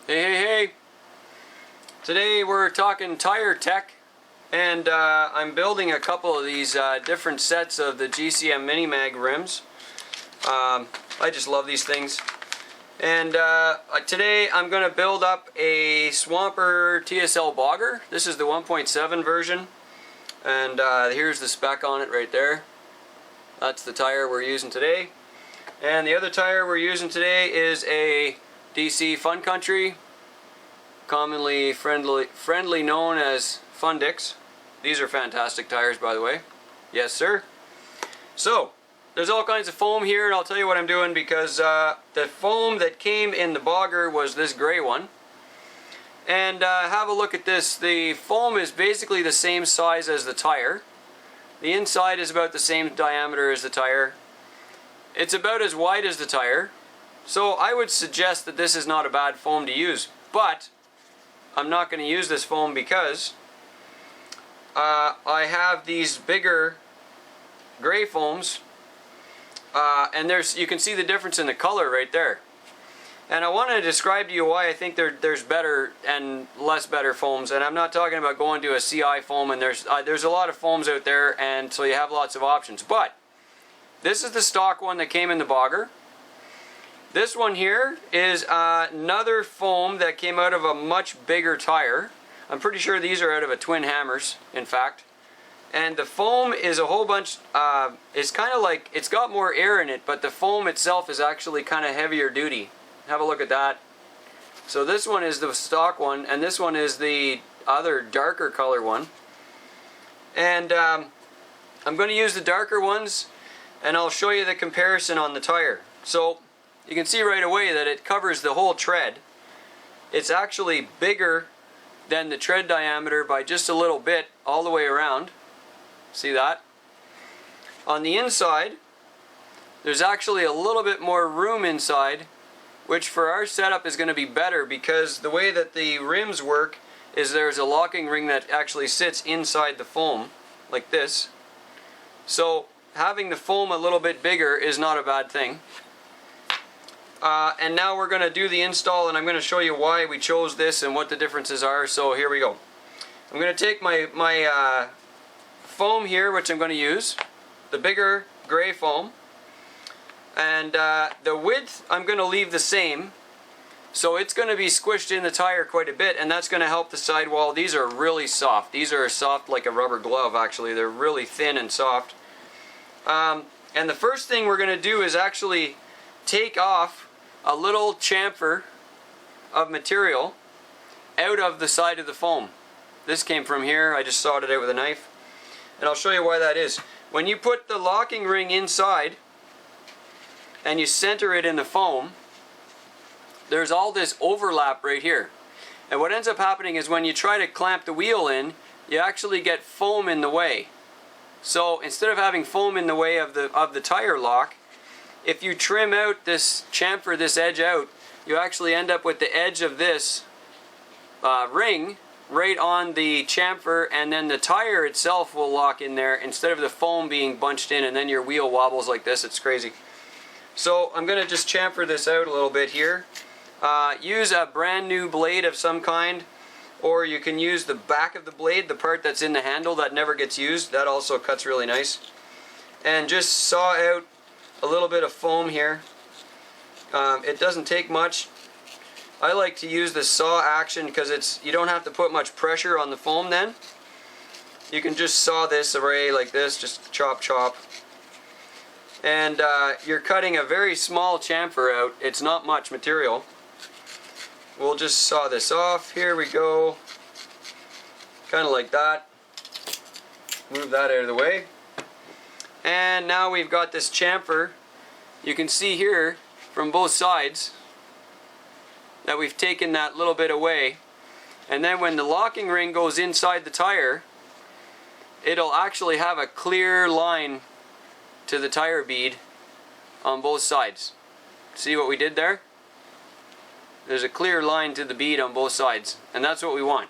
Hey. Today we're talking tire tech, and I'm building a couple of these different sets of the GCM Mini-Mag rims. I just love these things. And today I'm going to build up a Swamper TSL Bogger. This is the 1.7 version, and here's the spec on it right there. That's the tire we're using today. And the other tire we're using today is a DC Fun Country, commonly friendly known as Fundix. These are fantastic tires, by the way. Yes, sir. So, there's all kinds of foam here, and I'll tell you what I'm doing because the foam that came in the Bogger was this gray one. And have a look at this. The foam is basically the same size as the tire. The inside is about the same diameter as the tire. It's about as wide as the tire. So I would suggest that this is not a bad foam to use, but I'm not going to use this foam because I have these bigger gray foams, and you can see the difference in the color right there. And I want to describe to you why I think there's better and less better foams. And I'm not talking about going to a CI foam, and there's a lot of foams out there, and so you have lots of options. But this is the stock one that came in the Bogger. This one here is another foam that came out of a much bigger tire. I'm pretty sure these are out of a Twin Hammers, in fact. And the foam is a whole bunch, it's kind of like, it's got more air in it, but the foam itself is actually kind of heavier duty. Have a look at that. So this one is the stock one, and this one is the other darker color one. And I'm going to use the darker ones, and I'll show you the comparison on the tire. So you can see right away that it covers the whole tread. It's actually bigger than the tread diameter by just a little bit all the way around. See that? On the inside, there's actually a little bit more room inside, which for our setup is going to be better because the way that the rims work is there's a locking ring that actually sits inside the foam, like this. So having the foam a little bit bigger is not a bad thing. And now we're going to do the install, and I'm going to show you why we chose this and what the differences are. So here we go. I'm going to take my foam here, which I'm going to use, the bigger gray foam, and the width I'm going to leave the same. So it's going to be squished in the tire quite a bit, and that's going to help the sidewall. These are really soft. These are soft like a rubber glove, actually. They're really thin and soft. And the first thing we're going to do is actually take off a little chamfer of material out of the side of the foam. This came from here. I just sawed it out with a knife, and I'll show you why that is. When you put the locking ring inside and you center it in the foam, there's all this overlap right here, and what ends up happening is when you try to clamp the wheel in, you actually get foam in the way. So instead of having foam in the way of the tire lock, if you trim out this chamfer, this edge out, you actually end up with the edge of this ring right on the chamfer, and then the tire itself will lock in there instead of the foam being bunched in, and then your wheel wobbles like this. It's crazy. So I'm going to just chamfer this out a little bit here. Use a brand new blade of some kind, or you can use the back of the blade, the part that's in the handle that never gets used. That also cuts really nice. And just saw out a little bit of foam here. It doesn't take much. I like to use the saw action because you don't have to put much pressure on the foam then. You can just saw this array like this, just chop chop. And you're cutting a very small chamfer out. It's not much material. We'll just saw this off. Here we go. Kind of like that. Move that out of the way. And now we've got this chamfer. You can see here from both sides that we've taken that little bit away. And then when the locking ring goes inside the tire, it'll actually have a clear line to the tire bead on both sides. See what we did there? There's a clear line to the bead on both sides, and that's what we want.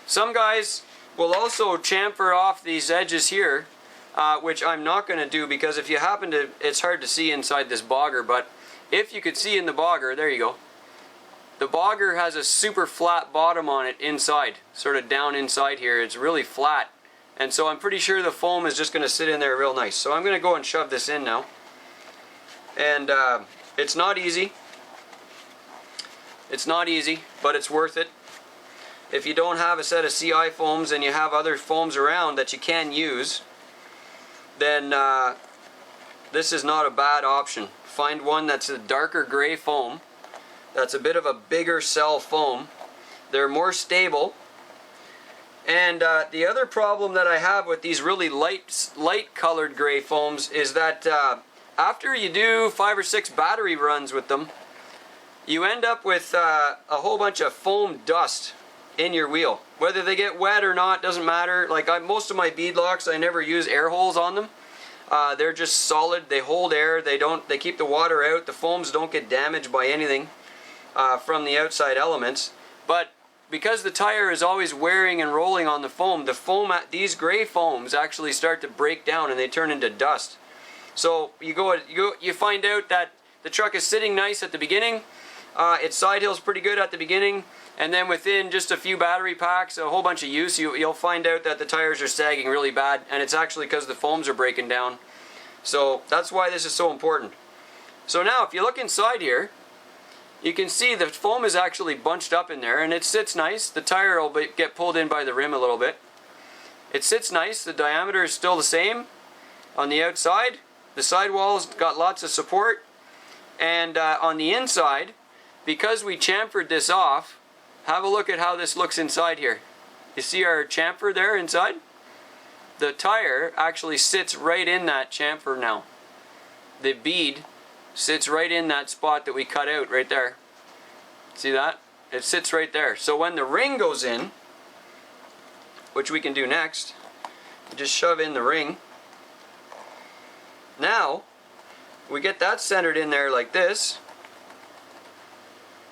Some guys will also chamfer off these edges here, which I'm not going to do because if you happen to, it's hard to see inside this Bogger, but if you could see in the Bogger, there you go, the bogger has a super flat bottom on it inside, sort of down inside here. It's really flat. And so I'm pretty sure the foam is just going to sit in there real nice. So I'm going to go and shove this in now. And it's not easy. It's not easy, but it's worth it. If you don't have a set of CI foams and you have other foams around that you can use, then this is not a bad option. Find one that's a darker gray foam, that's a bit of a bigger cell foam. They're more stable. And the other problem that I have with these really light colored gray foams is that after you do 5 or 6 battery runs with them, you end up with a whole bunch of foam dust in your wheel. Whether they get wet or not doesn't matter. Like most of my beadlocks, I never use air holes on them. They're just solid. They hold air. They keep the water out. The foams don't get damaged by anything from the outside elements. But because the tire is always wearing and rolling on the foam, these gray foams actually start to break down and they turn into dust. So you find out that the truck is sitting nice at the beginning. Its side hill's pretty good at the beginning, and then within just a few battery packs, a whole bunch of use, you'll find out that the tires are sagging really bad, and it's actually because the foams are breaking down. So that's why this is so important. So now if you look inside here, you can see the foam is actually bunched up in there, and it sits nice. The tire will get pulled in by the rim a little bit. It sits nice. The diameter is still the same on the outside. The sidewall's got lots of support, and on the inside, because we chamfered this off, have a look at how this looks inside here. You see our chamfer there inside? The tire actually sits right in that chamfer now. The bead sits right in that spot that we cut out right there. See that? It sits right there. So when the ring goes in, which we can do next, just shove in the ring. Now, we get that centered in there like this.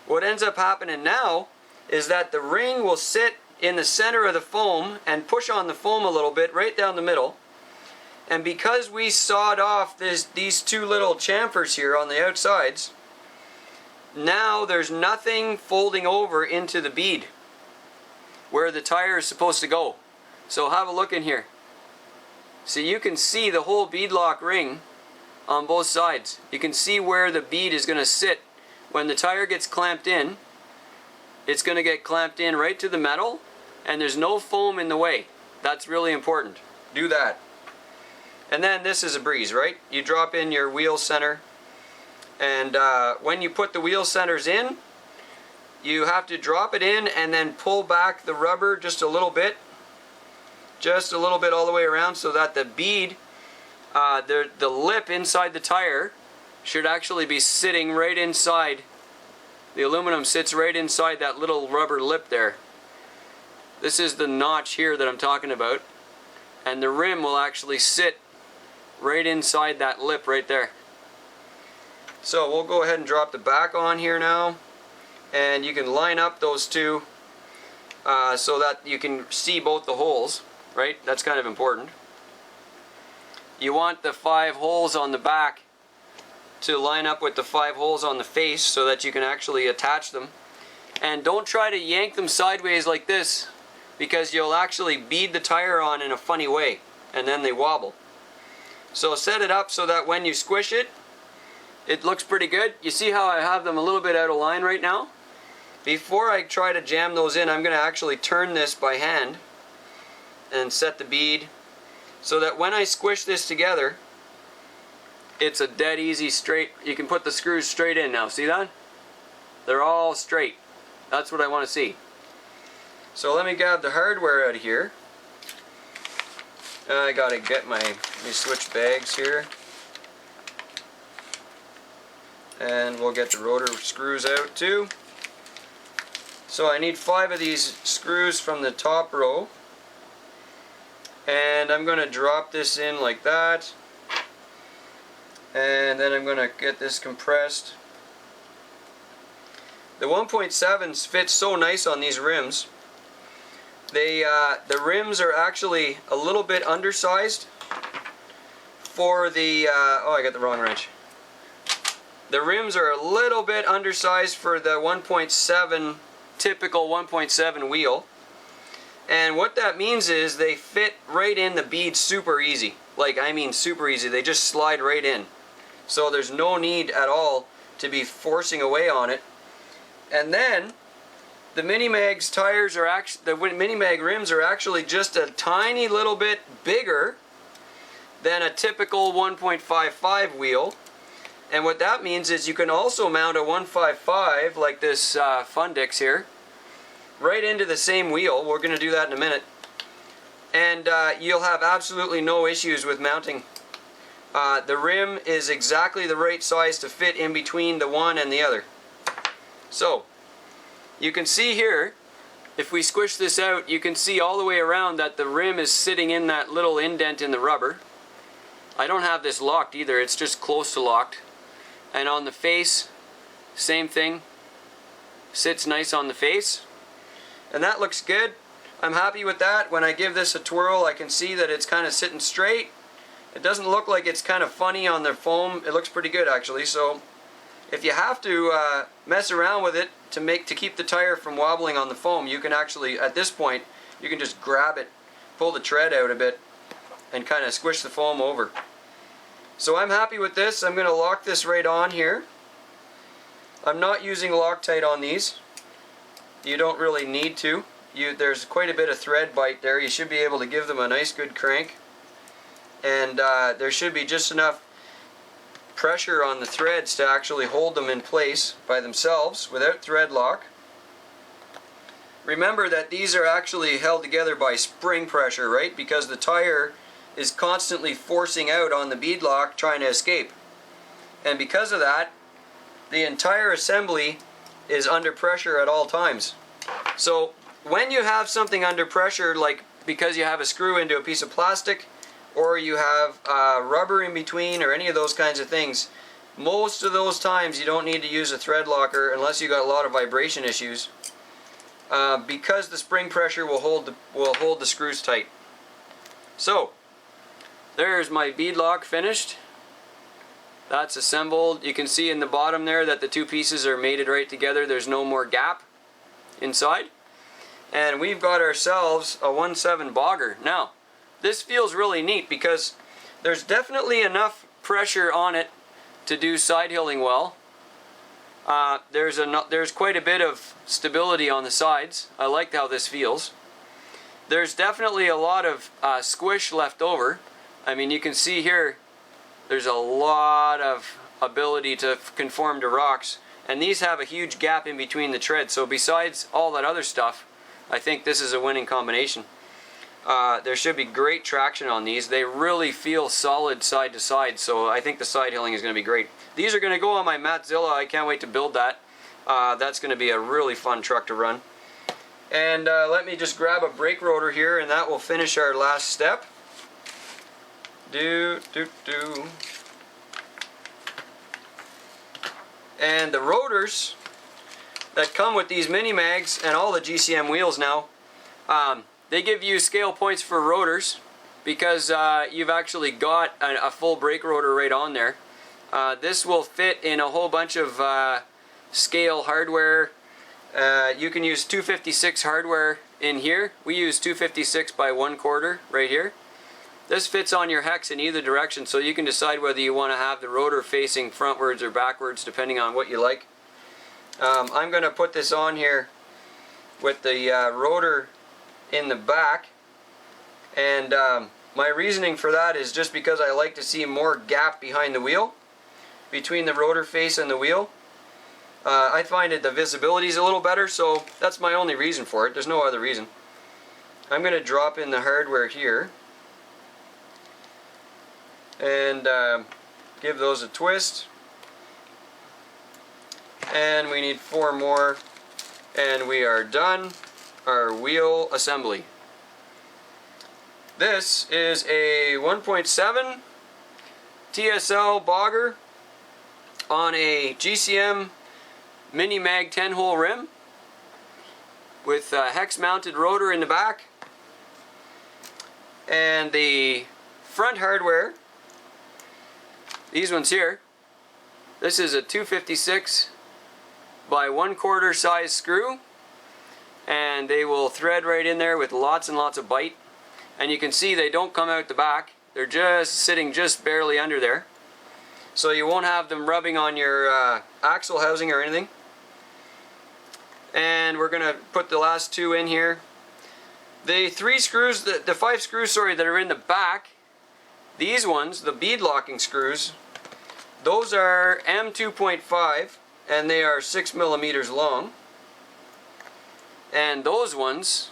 What ends up happening now is that the ring will sit in the center of the foam and push on the foam a little bit right down the middle. And because we sawed off these 2 little chamfers here on the outsides, now there's nothing folding over into the bead where the tire is supposed to go. So have a look in here. So you can see the whole beadlock ring on both sides. You can see where the bead is going to sit. When the tire gets clamped in, it's going to get clamped in right to the metal, and there's no foam in the way. That's really important. Do that. And then this is a breeze, right? You drop in your wheel center, and when you put the wheel centers in, you have to drop it in and then pull back the rubber just a little bit all the way around, so that the bead, the lip inside the tire should actually be sitting right inside. The aluminum sits right inside that little rubber lip there. This is the notch here that I'm talking about, and the rim will actually sit right inside that lip right there. So we'll go ahead and drop the back on here now, and you can line up those two so that you can see both the holes, right? That's kind of important. You want the 5 holes on the back to line up with the 5 holes on the face so that you can actually attach them. And don't try to yank them sideways like this, because you'll actually bead the tire on in a funny way and then they wobble. So set it up so that when you squish it, it looks pretty good. You see how I have them a little bit out of line right now? Before I try to jam those in, I'm going to actually turn this by hand and set the bead so that when I squish this together, it's a dead easy straight. You can put the screws straight in now. See that? They're all straight. That's what I want to see. So let me grab the hardware out of here. I gotta get my switch bags here. And we'll get the rotor screws out too. So I need 5 of these screws from the top row. And I'm going to drop this in like that. And then I'm going to get this compressed. The 1.7s fit so nice on these rims. The rims are actually a little bit undersized for the, oh, I got the wrong wrench. The rims are a little bit undersized for the 1.7, typical 1.7 wheel. And what that means is they fit right in the bead super easy. Like, I mean super easy. They just slide right in. So there's no need at all to be forcing away on it. And then the Mini-Mag's tires are actually, the Mini-Mag rims are actually just a tiny little bit bigger than a typical 1.55 wheel. And what that means is you can also mount a 155 like this Fundix here right into the same wheel. We're going to do that in a minute. And you'll have absolutely no issues with mounting. The rim is exactly the right size to fit in between the one and the other. So, you can see here, if we squish this out, you can see all the way around that the rim is sitting in that little indent in the rubber. I don't have this locked either, it's just close to locked. And on the face, same thing. Sits nice on the face. And that looks good. I'm happy with that. When I give this a twirl, I can see that it's kind of sitting straight. It doesn't look like it's kind of funny on the foam. It looks pretty good actually. So if you have to mess around with it to keep the tire from wobbling on the foam, you can actually, at this point, you can just grab it, pull the tread out a bit, and kind of squish the foam over. So I'm happy with this. I'm going to lock this right on here. I'm not using Loctite on these. You don't really need to. There's quite a bit of thread bite there. You should be able to give them a nice good crank. And there should be just enough pressure on the threads to actually hold them in place by themselves without thread lock. Remember that these are actually held together by spring pressure, right? Because the tire is constantly forcing out on the bead lock trying to escape. And because of that, the entire assembly is under pressure at all times. So when you have something under pressure, like because you have a screw into a piece of plastic, or you have rubber in between, or any of those kinds of things, most of those times you don't need to use a thread locker unless you got a lot of vibration issues, because the spring pressure will hold the screws tight. So there's my bead lock finished. That's assembled. You can see in the bottom there that the two pieces are mated right together. There's no more gap inside. And we've got ourselves a 1.7 bogger. Now, this feels really neat because there's definitely enough pressure on it to do side hilling well. There's quite a bit of stability on the sides. I like how this feels. There's definitely a lot of squish left over. I mean, you can see here there's a lot of ability to conform to rocks, and these have a huge gap in between the treads. So besides all that other stuff, I think this is a winning combination. There should be great traction on these. They really feel solid side to side, so I think the side hilling is going to be great. These are going to go on my Matzilla. I can't wait to build that. That's going to be a really fun truck to run. And let me just grab a brake rotor here, and that will finish our last step. And the rotors that come with these Mini-Mags and all the GCM wheels now, they give you scale points for rotors because you've actually got a full brake rotor right on there. This will fit in a whole bunch of scale hardware. You can use 256 hardware in here. We use 256 by 1/4 right here. This fits on your hex in either direction, so you can decide whether you want to have the rotor facing frontwards or backwards depending on what you like. I'm going to put this on here with the rotor in the back, and my reasoning for that is just because I like to see more gap behind the wheel, between the rotor face and the wheel. I find that the visibility is a little better, so that's my only reason for it. There's no other reason. I'm going to drop in the hardware here and give those a twist. And we need 4 more, and we are done our wheel assembly. This is a 1.7 TSL bogger on a GCM Mini-Mag 10-hole rim with a hex mounted rotor in the back, and the front hardware, these ones here, This is a 256 by 1/4 size screw, and they will thread right in there with lots and lots of bite. And you can see they don't come out the back. They're just sitting just barely under there. So you won't have them rubbing on your axle housing or anything. And we're going to put the last 2 in here. The 5 screws, that are in the back, these ones, the bead locking screws, those are M2.5 and they are 6 millimeters long. And those ones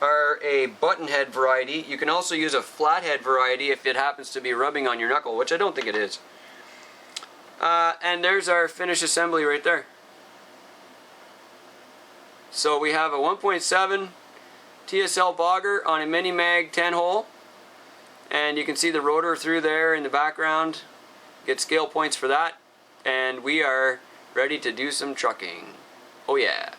are a button head variety. You can also use a flathead variety if it happens to be rubbing on your knuckle, which I don't think it is. And there's our finished assembly right there. So we have a 1.7 TSL bogger on a Mini Mag 10 hole, and you can see the rotor through there in the background. Get scale points for that, and we are ready to do some trucking. Oh yeah.